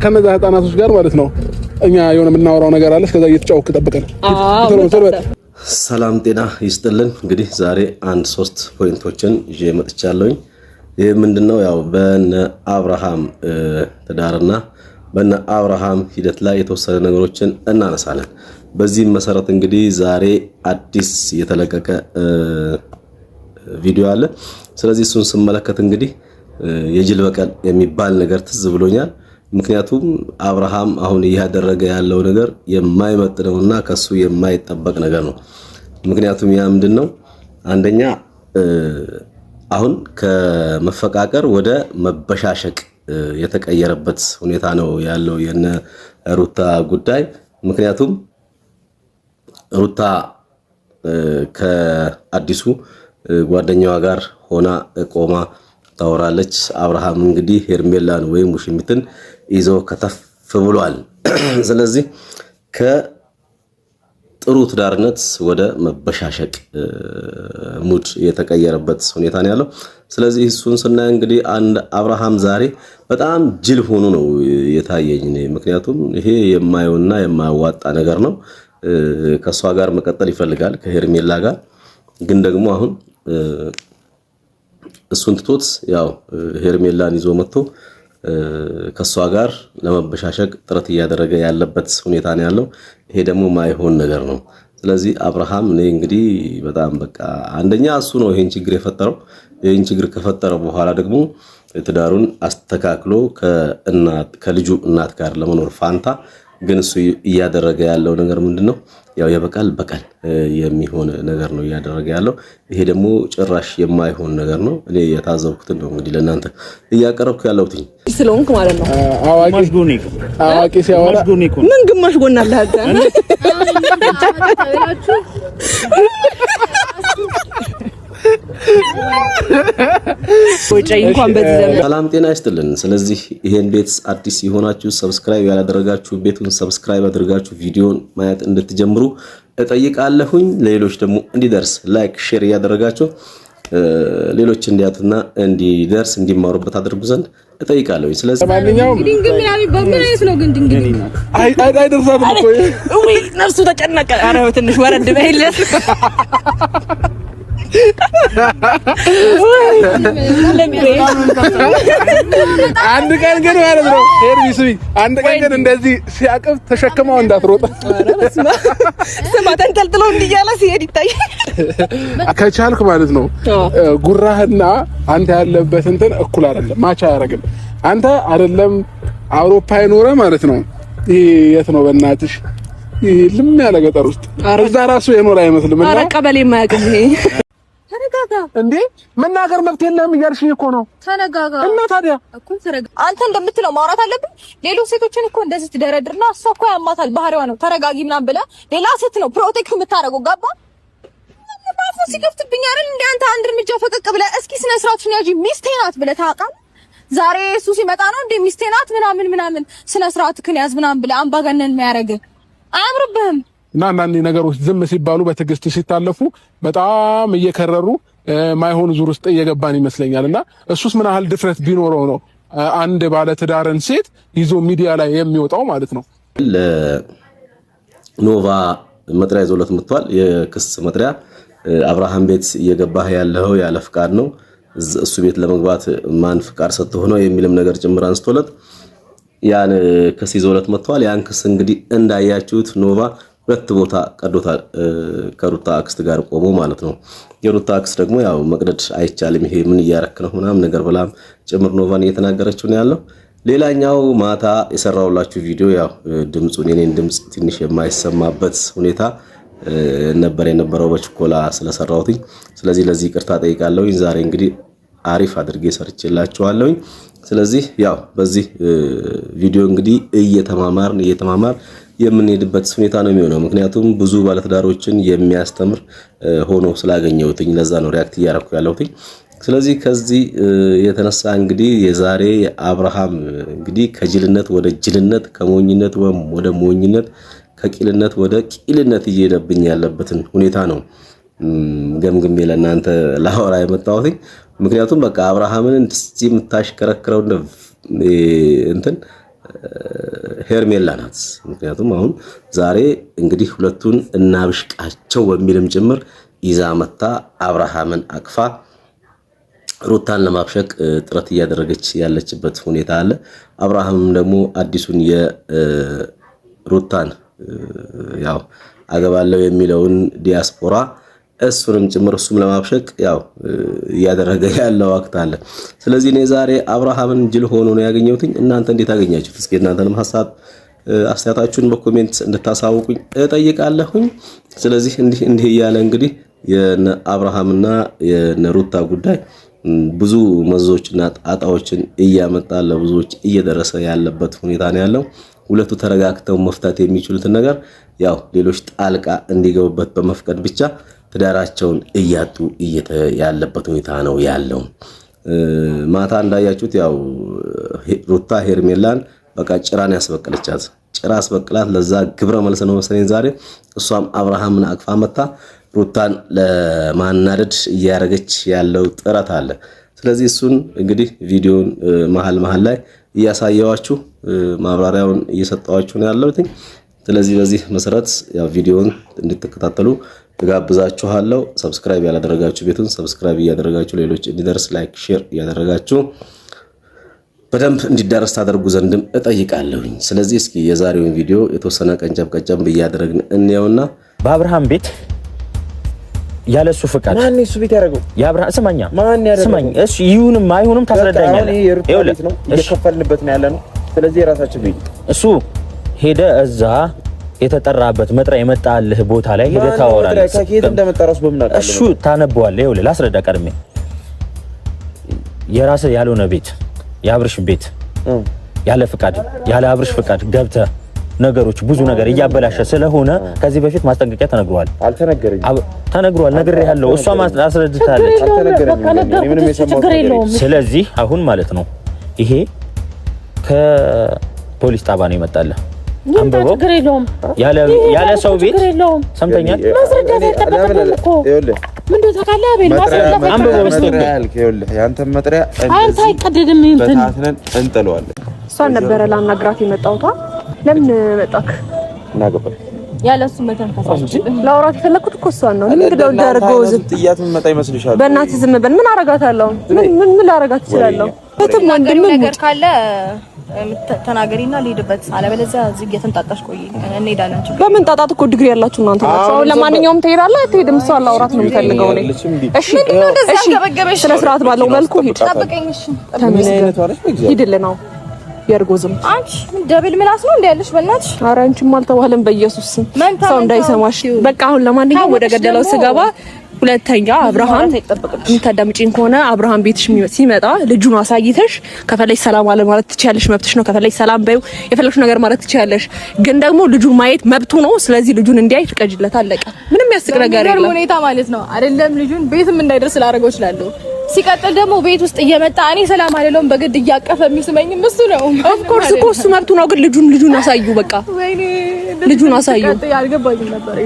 ከነዛ ህፃናቶች ጋር ማለት ነው እኛ የሆነ የምናወራው ነገር አለ። እስከዛ እየተጫወክ ተጠብቀን። ሰላም ጤና ይስጥልን። እንግዲህ ዛሬ 3 ፖይንቶችን ይዤ መጥቻለሁኝ። ይሄ ምንድነው? ያው በነ አብርሃም ትዳርና በነ አብርሃም ሂደት ላይ የተወሰነ ነገሮችን እናነሳለን። በዚህም መሰረት እንግዲህ ዛሬ አዲስ የተለቀቀ ቪዲዮ አለ። ስለዚህ እሱን ስመለከት እንግዲህ የጅል በቀል የሚባል ነገር ትዝ ብሎኛል። ምክንያቱም አብርሃም አሁን እያደረገ ያለው ነገር የማይመጥነውና ከሱ የማይጠበቅ ነገር ነው። ምክንያቱም ያ ምንድነው? አንደኛ አሁን ከመፈቃቀር ወደ መበሻሸቅ የተቀየረበት ሁኔታ ነው ያለው የነ ሩታ ጉዳይ። ምክንያቱም ሩታ ከአዲሱ ጓደኛዋ ጋር ሆና ቆማ ታወራለች። አብርሃም እንግዲህ ሄርሜላን ወይም ውሽሚትን ይዞ ከተፍ ብሏል። ስለዚህ ከጥሩ ትዳርነት ወደ መበሻሸቅ ሙድ የተቀየረበት ሁኔታ ነው ያለው። ስለዚህ እሱን ስናይ እንግዲህ አንድ አብርሃም ዛሬ በጣም ጅል ሆኖ ነው የታየኝ። ምክንያቱም ይሄ የማየውና የማያዋጣ ነገር ነው። ከሷ ጋር መቀጠል ይፈልጋል ከሄርሜላ ጋር፣ ግን ደግሞ አሁን እሱን ትቶት ያው ሄርሜላን ይዞ መጥቶ ከሷ ጋር ለመበሻሸቅ ጥረት እያደረገ ያለበት ሁኔታ ነው ያለው። ይሄ ደግሞ ማይሆን ነገር ነው። ስለዚህ አብርሃም እኔ እንግዲህ በጣም በቃ አንደኛ እሱ ነው ይሄን ችግር የፈጠረው። ይሄን ችግር ከፈጠረ በኋላ ደግሞ ትዳሩን አስተካክሎ ከልጁ እናት ጋር ለመኖር ፋንታ ግን እሱ እያደረገ ያለው ነገር ምንድነው? ያው የበቀል በቀል የሚሆን ነገር ነው እያደረገ ያለው። ይሄ ደግሞ ጭራሽ የማይሆን ነገር ነው። እኔ የታዘብኩትን ነው እንግዲህ ለእናንተ እያቀረብኩ ያለሁት ስለሆንኩ ማለት ነው። አዋቂ ሲያወራ ምን ግማሽ ጎን አለ ሰላም ጤና ይስጥልን። ስለዚህ ይሄን ቤት አዲስ የሆናችሁ ሰብስክራይብ ያላደረጋችሁ ቤቱን ሰብስክራይብ አድርጋችሁ ቪዲዮን ማየት እንድትጀምሩ እጠይቃለሁኝ። ለሌሎች ደግሞ እንዲደርስ ላይክ ሼር ያደረጋችሁ ሌሎች እንዲያቱና እንዲደርስ እንዲማሩበት አድርጉ ዘንድ እጠይቃለሁ። ስለዚህ ማንኛውም ድንግል ምናምን በምን ነው ግን ድንግል አይደርሳትም እኮ ወይ ነፍሱ ተጨነቀ። ኧረ ትንሽ ወረድ በይለት። አንድ ቀን ግን ማለት ነው ሄርሚስቢ አንድ ቀን ግን እንደዚህ ሲያቅፍ ተሸክመው እንዳትሮጥ ስማ ተንጠልጥሎ እንዲያለ ሲሄድ ይታይ ከቻልክ ማለት ነው። ጉራህና አንተ ያለበት እንትን እኩል አይደለም፣ ማቻ አያረግም። አንተ አይደለም አውሮፓ ይኖረ ማለት ነው። ይሄ የት ነው በእናትሽ ልም ያለ ገጠር ውስጥ እዛ ራሱ የኖረ አይመስልም። እና ቀበሌ የማያውቅም ይሄ ተረጋጋ እንዴ መናገር መብት የለም እያልሽኝ እኮ ነው። ተረጋጋ እና ታዲያ እኮ ተረጋጋ። አንተ እንደምትለው ማውራት አለብን። ሌሎች ሴቶችን እኮ እንደዚህ ትደረድርና እሷ እኮ ያማታል፣ ባህሪዋ ነው። ተረጋጊ ምናምን ብለህ ሌላ ሴት ነው ፕሮቴክት የምታደርገው። ገባ ባፎ ሲከፍትብኝ አይደል እንዴ? አንተ አንድ እርምጃ ፈቀቅ ብለህ እስኪ ስነ ስርዓቱን ያጂ ሚስቴ ናት ብለህ ታውቃለህ? ዛሬ እሱ ሲመጣ ነው እንዴ ሚስቴ ናት ምናምን ስነ ስርዓትህን ያዝ ምናምን ብለህ አምባገነን የሚያደርግ አያምርብህም። እና አንዳንድ ነገሮች ዝም ሲባሉ በትዕግስት ሲታለፉ በጣም እየከረሩ ማይሆን ዙር ውስጥ እየገባን ይመስለኛል። እና እሱስ ምን ያህል ድፍረት ቢኖረው ነው አንድ ባለ ትዳርን ሴት ይዞ ሚዲያ ላይ የሚወጣው ማለት ነው? ለኖቫ መጥሪያ ይዞለት መጥቷል። የክስ መጥሪያ አብርሃም ቤት እየገባህ ያለው ያለ ፍቃድ ነው፣ እሱ ቤት ለመግባት ማን ፍቃድ ሰጥቶ ነው የሚልም ነገር ጭምር አንስቶለት ያን ክስ ይዞለት መጥቷል። ያን ክስ እንግዲህ እንዳያችሁት ኖቫ 2 ቦታ ቀዶታል፣ ከሩታ አክስት ጋር ቆሞ ማለት ነው። የሩታ አክስት ደግሞ ያው መቅደድ አይቻልም፣ ይሄ ምን እያረክ ነው ምናምን ነገር ብላም ጭምር ኖቫን እየተናገረችው ነው ያለው። ሌላኛው ማታ የሰራውላችሁ ቪዲዮ ያው ድምጹን የኔን ድምጽ ትንሽ የማይሰማበት ሁኔታ ነበር የነበረው በችኮላ ስለሰራሁትኝ። ስለዚህ ለዚህ ይቅርታ ጠይቃለሁኝ። ዛሬ እንግዲህ አሪፍ አድርጌ ሰርችላችኋለሁኝ። ስለዚህ ያው በዚህ ቪዲዮ እንግዲህ እየተማማር የምንሄድበት ሁኔታ ነው የሚሆነው። ምክንያቱም ብዙ ባለትዳሮችን የሚያስተምር ሆኖ ስላገኘሁትኝ ለዛ ነው ሪአክት እያደረኩ ያለሁትኝ። ስለዚህ ከዚህ የተነሳ እንግዲህ የዛሬ አብርሃም እንግዲህ ከጅልነት ወደ ጅልነት፣ ከሞኝነት ወደ ሞኝነት፣ ከቂልነት ወደ ቂልነት እየሄደብኝ ያለበትን ሁኔታ ነው ገምግሜ ለእናንተ ላወራ የመጣሁት። ምክንያቱም በቃ አብርሃምን እንደዚህ የምታሽከረክረው እንትን ሄርሜላ ናት። ምክንያቱም አሁን ዛሬ እንግዲህ ሁለቱን እናብሽቃቸው በሚልም ጭምር ይዛ መታ አብርሃምን አቅፋ ሩታን ለማብሸቅ ጥረት እያደረገች ያለችበት ሁኔታ አለ። አብርሃምም ደግሞ አዲሱን የሩታን ያው አገባለው የሚለውን ዲያስፖራ እሱንም ጭምር እሱም ለማብሸቅ ያው እያደረገ ያለው ወቅት አለ። ስለዚህ እኔ ዛሬ አብርሃምን ጅል ሆኖ ነው ያገኘሁት። እናንተ እንዴት አገኛችሁት? እስኪ እናንተንም ሐሳብ አስተያየታችሁን በኮሜንት እንድታሳውቁኝ እጠይቃለሁኝ። ስለዚህ እንዲህ እያለ እንግዲህ የነ አብርሃምና የነ ሩታ ጉዳይ ብዙ መዘዞችና ጣጣዎችን እያመጣ ለብዙዎች እየደረሰ ያለበት ሁኔታ ነው ያለው። ሁለቱ ተረጋግተው መፍታት የሚችሉትን ነገር ያው ሌሎች ጣልቃ እንዲገቡበት በመፍቀድ ብቻ ትዳራቸውን እያጡ ያለበት ሁኔታ ነው ያለው። ማታ እንዳያችሁት ያው ሩታ ሄርሜላን በቃ ጭራን ያስበቀለቻት ጭራ አስበቅላት ለዛ ግብረ መልስ ነው መሰለኝ ዛሬ እሷም አብርሃምን አቅፋ መታ ሩታን ለማናደድ እያረገች ያለው ጥረት አለ። ስለዚህ እሱን እንግዲህ ቪዲዮን መሃል ላይ እያሳየዋችሁ ማብራሪያውን እየሰጣዋችሁ ነው ያለሁት። ስለዚህ በዚህ መሰረት ያው ቪዲዮን እንድትከታተሉ ጋብዛችኋለሁ። ሰብስክራይብ ያላደረጋችሁ ቤቱን ሰብስክራይብ እያደረጋችሁ ሌሎች እንዲደርስ ላይክ ሼር እያደረጋችሁ በደንብ እንዲዳረስ ታደርጉ ዘንድም እጠይቃለሁኝ። ስለዚህ እስኪ የዛሬውን ቪዲዮ የተወሰነ ቀንጨብ እያደረግን እንየውና በአብርሃም ቤት ያለሱ ፍቃድ ማን እሱ ቤት ያደረገው የአብርሃም ስማኛ ማን ያደረገው ስማኝ እሺ ይሁንም አይሁንም ታስረዳኛለህ። ይኸውልህ ነው እየከፈልንበት ነው ያለነው። ስለዚህ የራሳችን ቤት እሱ ሄደ እዛ የተጠራበት መጥሪያ የመጣልህ ቦታ ላይ ሄደ ታወራለህ። ከየት እንደመጣራስ በምን አውቃለሁ? እሱ ታነበዋለህ። ይኸውልህ ላስረዳ ቀድሜ የራስህ ያልሆነ ቤት የአብርሽ ቤት ያለ ፍቃድ ያለ አብርሽ ፍቃድ ገብተህ ነገሮች ብዙ ነገር እያበላሸ ስለሆነ ከዚህ በፊት ማስጠንቀቂያ ተነግሯል። አልተነገረኝም። ተነግሯል፣ ነግሬሃለሁ። እሷ አስረድታለች። አልተነገረኝም። ስለዚህ አሁን ማለት ነው ይሄ ከፖሊስ ጣባ ነው የመጣልህ። አንበበው ያለ ሰው ቤት ሰምተኛል። ማስረዳት ተጠቅመን እኮ ምንድነው ታውቃለህ? አቤል ማስረዳት አንበበው በስተቀር ይኸውልህ ያንተ መጥሪያ አንተ አይቀደድም እንትን በታትነን እንጥለዋለን። እሷን ነበረ ላናግራት የመጣሁት። ለምን መጣክ? እናገባለን ያለሱ መተንፈሳች ላውራት የፈለኩት እኮ እሷን ነው። እንግዲህ ወልዳርጎ ዝም ጥያት ምን መጣ ይመስልሻል? በእናትህ ዝም በል። ምን አረጋታለሁ? ምን ላረጋት እችላለሁ? በተም ወንድም ነገር ካለ ተናገሪና ልሂድበት። አለበለዚያ እዚህ እየተንጣጣሽ ቆይ እንሄዳለን። በምን ጣጣት እኮ ዲግሪ ያላችሁ እናንተ ናችሁ። ለማንኛውም ትሄዳለህ አትሄድም? እሷ ላውራት ነው የምፈልገው እኔ። እሺ ምንድነው እንደዚህ ያገበገበሽ? ስለ ስርዓት ባለው መልኩ ሂድ። ጠብቀኝ። እሺ ሂድልህ ነው የርጎዝም አንቺ ምን ደብል ምላስ ነው እንደ ያለሽ? በእናትሽ ኧረ አንቺም አልተባለም በኢየሱስ ስም ሰው እንዳይሰማሽ። በቃ አሁን ለማንኛውም ወደ ገደለው ስገባ ሁለተኛ አብርሃም የምታዳምጪኝ ከሆነ አብርሃም ቤትሽ ሲመጣ ልጁን አሳይተሽ ከፈለሽ ሰላም አለ ማለት ትችያለሽ፣ መብትሽ ነው። ከፈለሽ ሰላም በይው፣ የፈለግሽ ነገር ማለት ትችያለሽ። ግን ደግሞ ልጁን ማየት መብቱ ነው። ስለዚህ ልጁን እንዲያይ ፍቀጅለት። አለቀ። ምንም ያስቅ ነገር የለም። ሁኔታ ማለት ነው አይደለም። ልጁን ቤትም እንዳይደርስ ላደርገው እችላለሁ። ሲቀጥል ደግሞ ቤት ውስጥ እየመጣ እኔ ሰላም አይደለም በግድ እያቀፈ የሚስመኝም እሱ ነው። ኦፍ ኮርስ እኮ እሱ መብቱ ነው። ግን ልጁን አሳዩ። በቃ ወይኔ ልጁን አሳዩ። ያልገባኝም ነበር።